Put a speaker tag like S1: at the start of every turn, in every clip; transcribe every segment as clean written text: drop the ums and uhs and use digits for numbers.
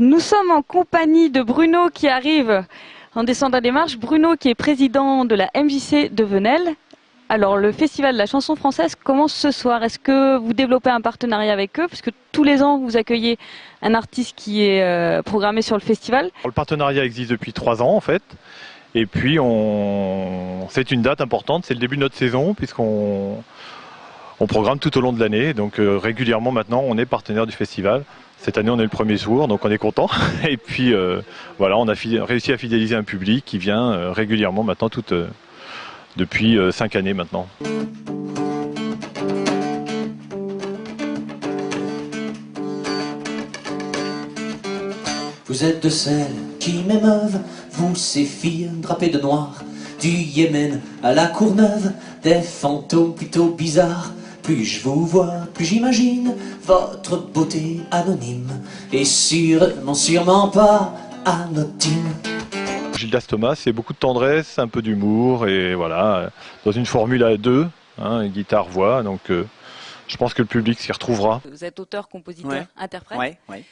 S1: Nous sommes en compagnie de Bruno qui arrive en descendant des marches. Bruno qui est président de la MJC de Venelle. Alors le festival de la chanson française commence ce soir. Est-ce que vous développez un partenariat avec eux? Parce que tous les ans vous accueillez un artiste qui est programmé sur le festival.
S2: Le partenariat existe depuis 3 ans en fait. Et puis c'est une date importante, c'est le début de notre saison puisqu'on programme tout au long de l'année. Donc régulièrement maintenant on est partenaire du festival. Cette année on est le premier jour donc on est content. Et puis voilà, on a réussi à fidéliser un public qui vient régulièrement maintenant depuis 5 années maintenant.
S3: Vous êtes de celles qui m'émeuvent, vous ces filles drapées de noir, du Yémen à la Courneuve, des fantômes plutôt bizarres. Plus je vous vois, plus j'imagine votre beauté anonyme, et sûrement pas anodine.
S2: Gildas Thomas, c'est beaucoup de tendresse, un peu d'humour, et voilà, dans une formule à deux, hein, guitare-voix, donc je pense que le public s'y retrouvera.
S1: Vous êtes auteur, compositeur,
S4: Ouais.
S1: interprète.
S4: Ouais.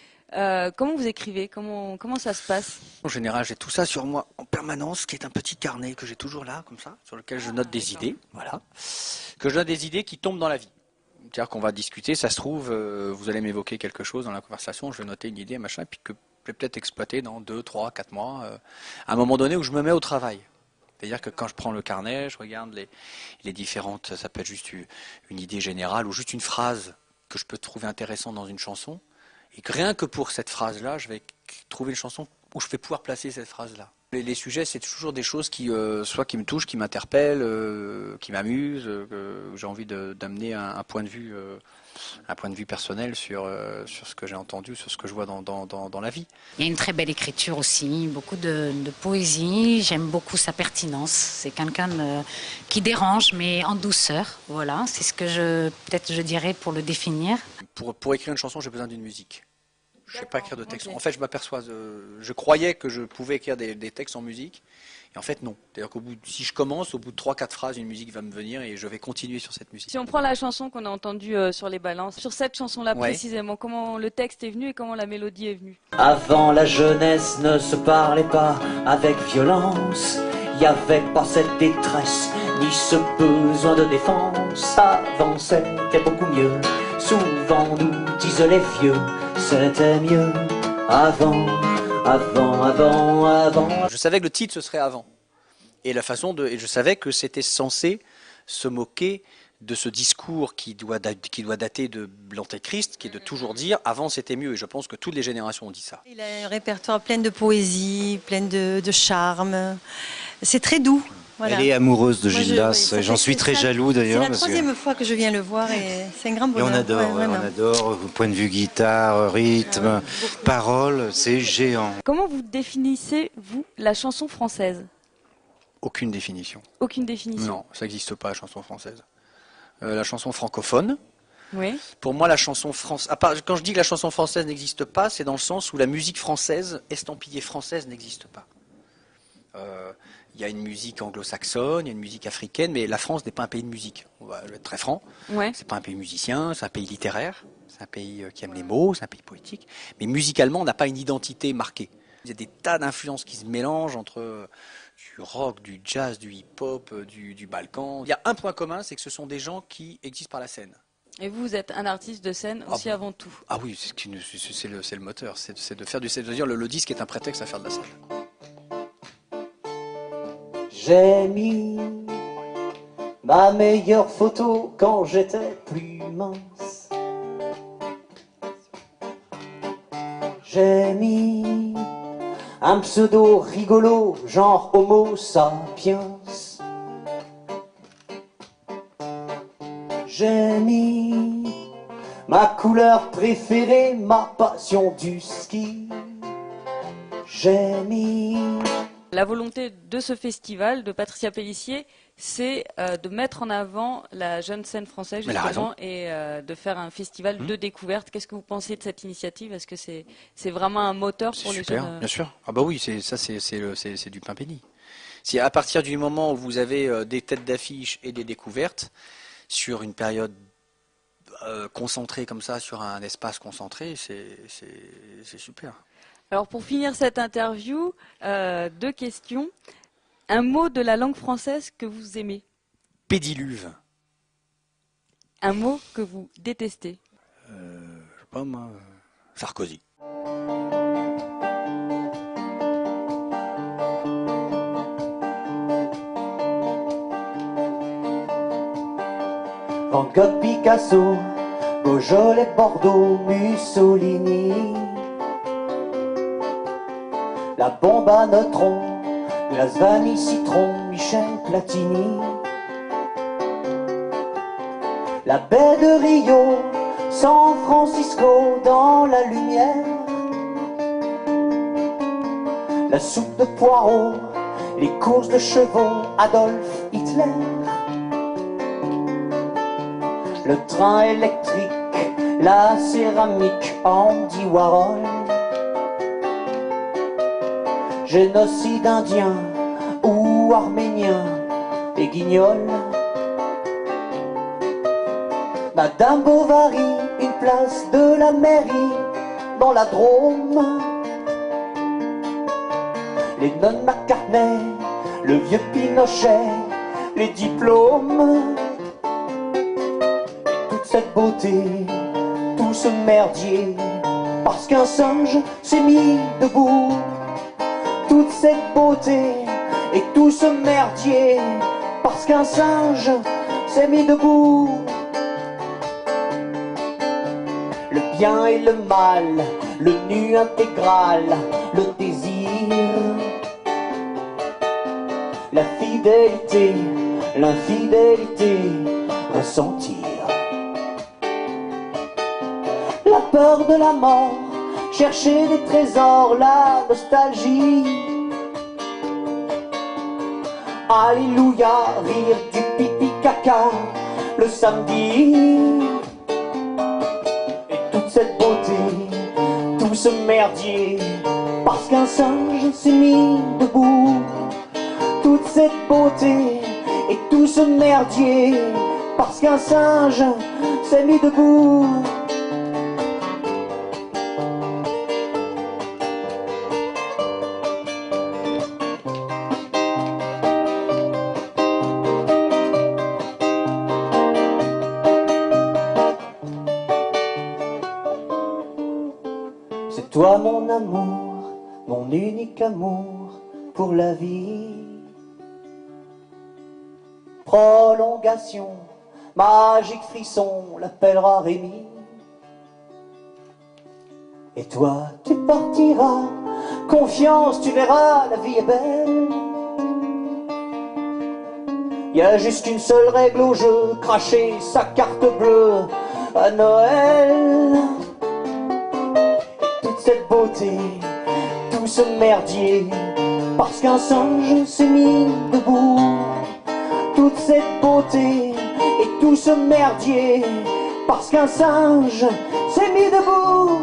S1: Comment vous écrivez? Comment ça se passe?
S4: En général, j'ai tout ça sur moi en permanence, qui est un petit carnet que j'ai toujours là, comme ça, sur lequel je note des idées, voilà. Que je note des idées qui tombent dans la vie. C'est-à-dire qu'on va discuter, ça se trouve, vous allez m'évoquer quelque chose dans la conversation, je vais noter une idée, machin, et puis que je vais peut-être exploiter dans 2, 3, 4 mois, à un moment donné où je me mets au travail. C'est-à-dire que quand je prends le carnet, je regarde les différentes, ça peut être juste une idée générale ou juste une phrase que je peux trouver intéressante dans une chanson. Et que rien que pour cette phrase-là, je vais trouver une chanson où je vais pouvoir placer cette phrase-là. Les sujets, c'est toujours des choses qui, soit qui me touchent, qui m'interpellent, qui m'amusent, où j'ai envie d'amener un point de vue personnel sur ce que j'ai entendu, sur ce que je vois dans la vie.
S5: Il y a une très belle écriture aussi, beaucoup de poésie. J'aime beaucoup sa pertinence. C'est quelqu'un qui dérange, mais en douceur. Voilà, c'est ce que peut-être je dirais pour le définir.
S4: Pour écrire une chanson, j'ai besoin d'une musique. Je ne sais pas écrire de texte. Okay. En fait, je m'aperçois, je croyais que je pouvais écrire des textes en musique. Et en fait, non. C'est-à-dire si je commence, au bout de 3-4 phrases, une musique va me venir et je vais continuer sur cette musique.
S1: Si on prend la chanson qu'on a entendue sur les balances, sur cette chanson-là précisément, comment le texte est venu et comment la mélodie est venue?
S3: Avant, la jeunesse ne se parlait pas avec violence. Il n'y avait pas cette détresse, ni ce besoin de défense. Avant, c'était beaucoup mieux. Souvent, nous disent les vieux, c'était mieux avant.
S4: Je savais que le titre, ce serait avant. Et et je savais que c'était censé se moquer de ce discours qui doit dater de l'Antéchrist, qui est de toujours dire avant c'était mieux. Et je pense que toutes les générations ont dit ça.
S6: Il a un répertoire plein de poésie, plein de charme. C'est très doux. Voilà.
S7: Elle est amoureuse de Gildas, j'en suis très jaloux d'ailleurs.
S6: C'est la troisième fois que je viens le voir et c'est un grand bonheur.
S7: Et on adore, point de vue guitare, rythme, paroles, c'est géant.
S1: Comment vous définissez, vous, la chanson française?
S4: Aucune définition.
S1: Aucune définition?
S4: Non, ça n'existe pas, la chanson française. La chanson francophone.
S1: Oui.
S4: Pour moi, la chanson française, quand je dis que la chanson française n'existe pas, c'est dans le sens où la musique française, estampillée française, n'existe pas. Il y a une musique anglo-saxonne, il y a une musique africaine, mais la France n'est pas un pays de musique. On va être très franc.
S1: Ouais.
S4: C'est pas un pays musicien, c'est un pays littéraire, c'est un pays qui aime les mots, c'est un pays poétique. Mais musicalement, on n'a pas une identité marquée. Il y a des tas d'influences qui se mélangent entre du rock, du jazz, du hip-hop, du Balkan. Il y a un point commun, c'est que ce sont des gens qui existent par la scène.
S1: Et vous êtes un artiste de scène aussi avant tout?
S4: Ah oui, c'est le moteur, c'est de faire du scène. C'est-à-dire le disque est un prétexte à faire de la scène.
S3: J'ai mis ma meilleure photo quand j'étais plus mince. J'ai mis un pseudo rigolo, genre Homo sapiens. J'ai mis ma couleur préférée, ma passion du ski. J'ai mis...
S1: La volonté de ce festival, de Patricia Pélissier, c'est de mettre en avant la jeune scène française justement et de faire un festival de découverte. Qu'est-ce que vous pensez de cette initiative? Est-ce que c'est vraiment un moteur pour les jeunes?
S4: Bien sûr. Ah bah oui, c'est du pain béni. Si à partir du moment où vous avez des têtes d'affiche et des découvertes sur une période concentrée comme ça, sur un espace concentré, c'est super.
S1: Alors pour finir cette interview, 2 questions. Un mot de la langue française que vous aimez?
S4: Pédiluve.
S1: Un mot que vous détestez?
S4: Je sais pas moi. Sarkozy.
S3: Van Gogh, Picasso, Beaujolais, Bordeaux, Mussolini. La bombe à neutrons, glace, vanille, citron, Michel Platini. La baie de Rio, San Francisco dans la lumière. La soupe de poireaux, les courses de chevaux, Adolf Hitler. Le train électrique, la céramique, Andy Warhol. Génocide indien ou arménien et guignol. Madame Bovary, une place de la mairie dans la Drôme. Les nonnes McCartney, le vieux Pinochet, les diplômes. Cette beauté, tout ce merdier, parce qu'un singe s'est mis debout. Toute cette beauté et tout ce merdier, parce qu'un singe s'est mis debout. Le bien et le mal, le nu intégral, le désir, la fidélité, l'infidélité, ressentir. La peur de la mort, chercher des trésors, la nostalgie. Alléluia, rire du pipi caca le samedi. Et toute cette beauté, tout ce merdier, parce qu'un singe s'est mis debout. Toute cette beauté et tout ce merdier, parce qu'un singe s'est mis debout. C'est toi mon amour, mon unique amour pour la vie. Prolongation, magique frisson, l'appellera Rémi. Et toi tu partiras, confiance tu verras, la vie est belle. Y a juste une seule règle au jeu, cracher sa carte bleue à Noël. Cette beauté, tout ce merdier, parce qu'un singe s'est mis debout. Toute cette beauté et tout ce merdier, parce qu'un singe s'est mis debout.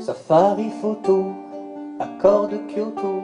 S3: Safari photo, accord de Kyoto,